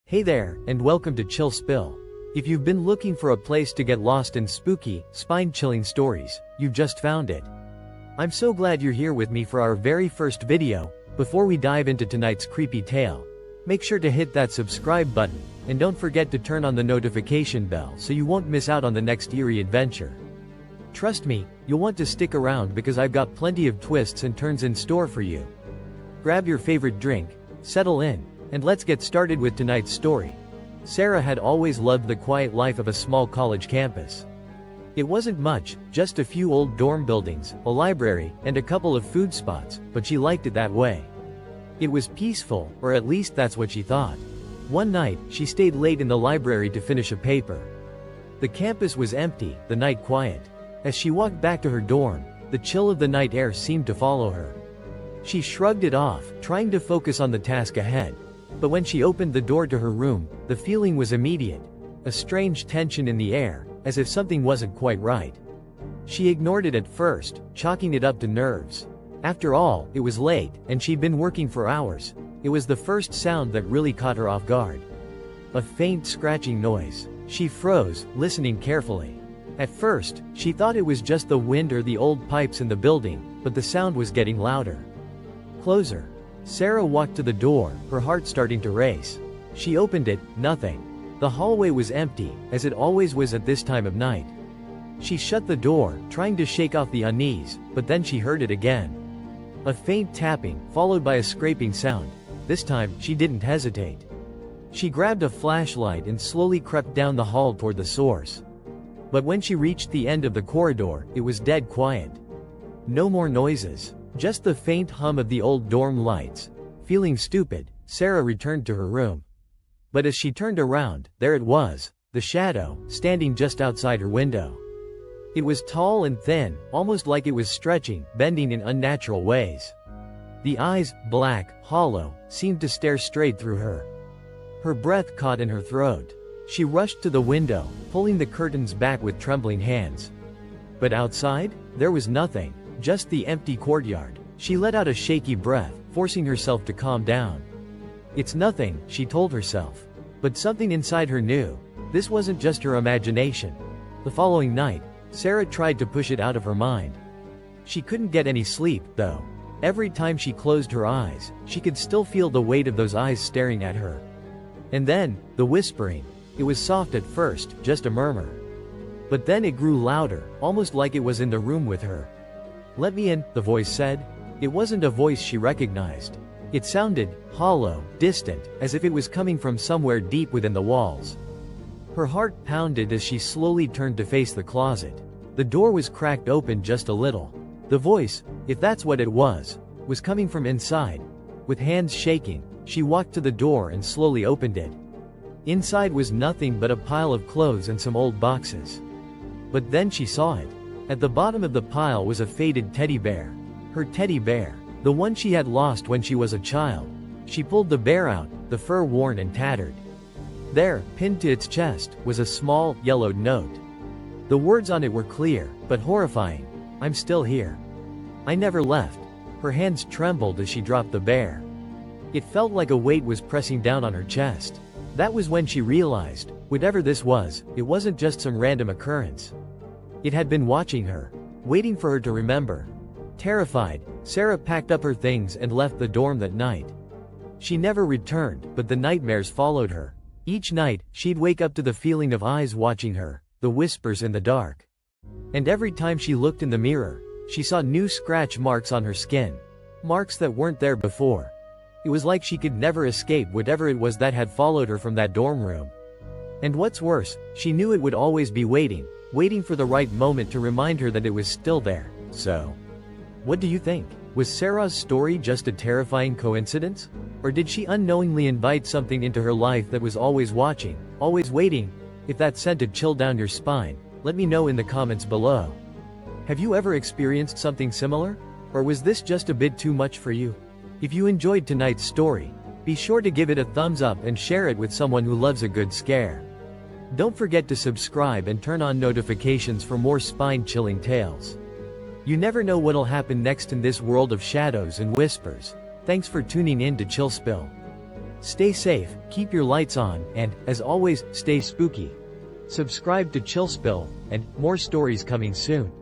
Hey there, and welcome to ChillSpill. If you've been looking for a place to get lost in spooky, spine-chilling stories, you've just found it. I'm so glad you're here with me for our very first video. Before we dive into tonight's creepy tale, make sure to hit that subscribe button, and don't forget to turn on the notification bell so you won't miss out on the next eerie adventure. Trust me, you'll want to stick around because I've got plenty of twists and turns in store for you. Grab your favorite drink, settle in, and let's get started with tonight's story. Sarah had always loved the quiet life of a small college campus. It wasn't much, just a few old dorm buildings, a library, and a couple of food spots, but she liked it that way. It was peaceful, or at least that's what she thought. One night, she stayed late in the library to finish a paper. The campus was empty, the night quiet. As she walked back to her dorm, the chill of the night air seemed to follow her. She shrugged it off, trying to focus on the task ahead. But when she opened the door to her room, the feeling was immediate. A strange tension in the air, as if something wasn't quite right. She ignored it at first, chalking it up to nerves. After all, it was late, and she'd been working for hours. It was the first sound that really caught her off guard. A faint scratching noise. She froze, listening carefully. At first, she thought it was just the wind or the old pipes in the building, but the sound was getting louder. Closer. Sarah walked to the door, her heart starting to race. She opened it, nothing. The hallway was empty, as it always was at this time of night. She shut the door, trying to shake off the unease, but then she heard it again. A faint tapping, followed by a scraping sound. This time, she didn't hesitate. She grabbed a flashlight and slowly crept down the hall toward the source. But when she reached the end of the corridor, it was dead quiet. No more noises. Just the faint hum of the old dorm lights. Feeling stupid, Sarah returned to her room. But as she turned around, there it was, the shadow, standing just outside her window. It was tall and thin, almost like it was stretching, bending in unnatural ways. The eyes, black, hollow, seemed to stare straight through her. Her breath caught in her throat. She rushed to the window, pulling the curtains back with trembling hands. But outside, there was nothing. Just the empty courtyard. She let out a shaky breath, forcing herself to calm down. It's nothing, she told herself. But something inside her knew. This wasn't just her imagination. The following night, Sarah tried to push it out of her mind. She couldn't get any sleep, though. Every time she closed her eyes, she could still feel the weight of those eyes staring at her. And then, the whispering. It was soft at first, just a murmur. But then it grew louder, almost like it was in the room with her. "Let me in," the voice said. It wasn't a voice she recognized. It sounded hollow, distant, as if it was coming from somewhere deep within the walls. Her heart pounded as she slowly turned to face the closet. The door was cracked open just a little. The voice, if that's what it was coming from inside. With hands shaking, she walked to the door and slowly opened it. Inside was nothing but a pile of clothes and some old boxes. But then she saw it. At the bottom of the pile was a faded teddy bear. Her teddy bear. The one she had lost when she was a child. She pulled the bear out, the fur worn and tattered. There, pinned to its chest, was a small, yellowed note. The words on it were clear, but horrifying. "I'm still here. I never left." Her hands trembled as she dropped the bear. It felt like a weight was pressing down on her chest. That was when she realized, whatever this was, it wasn't just some random occurrence. It had been watching her, waiting for her to remember. Terrified, Sarah packed up her things and left the dorm that night. She never returned, but the nightmares followed her. Each night, she'd wake up to the feeling of eyes watching her, the whispers in the dark. And every time she looked in the mirror, she saw new scratch marks on her skin. Marks that weren't there before. It was like she could never escape whatever it was that had followed her from that dorm room. And what's worse, she knew it would always be waiting for the right moment to remind her that it was still there. So, what do you think? Was Sarah's story just a terrifying coincidence? Or did she unknowingly invite something into her life that was always watching, always waiting? If that sent a chill down your spine, let me know in the comments below. Have you ever experienced something similar? Or was this just a bit too much for you? If you enjoyed tonight's story, be sure to give it a thumbs up and share it with someone who loves a good scare. Don't forget to subscribe and turn on notifications for more spine-chilling tales. You never know what'll happen next in this world of shadows and whispers. Thanks for tuning in to ChillSpill. Stay safe, keep your lights on, and, as always, stay spooky. Subscribe to ChillSpill, and more stories coming soon.